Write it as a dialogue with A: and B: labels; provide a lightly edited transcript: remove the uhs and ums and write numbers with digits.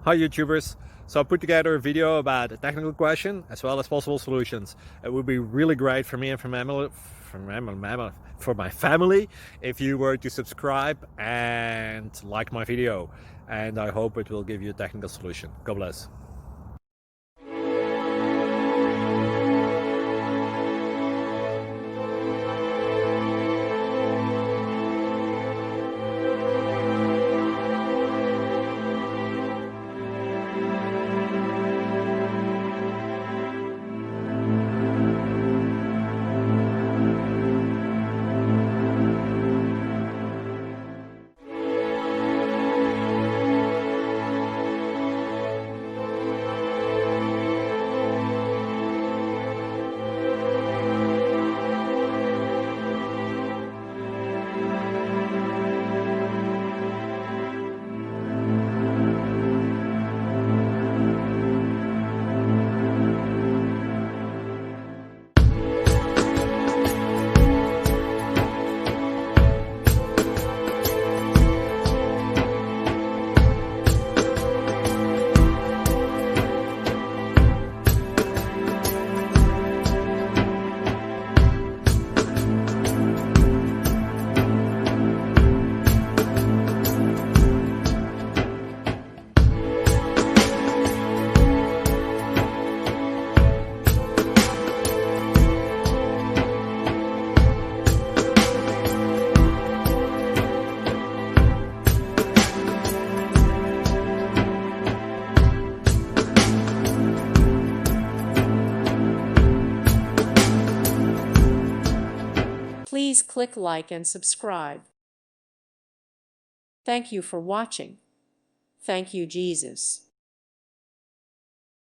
A: Hi YouTubers! So I put together a video about a technical question as well as possible solutions. It would be really great for me and for my family if you were to subscribe and like my video, and I hope it will give you a technical solution. God bless.
B: Please click like and subscribe. Thank you for watching. Thank you, Jesus.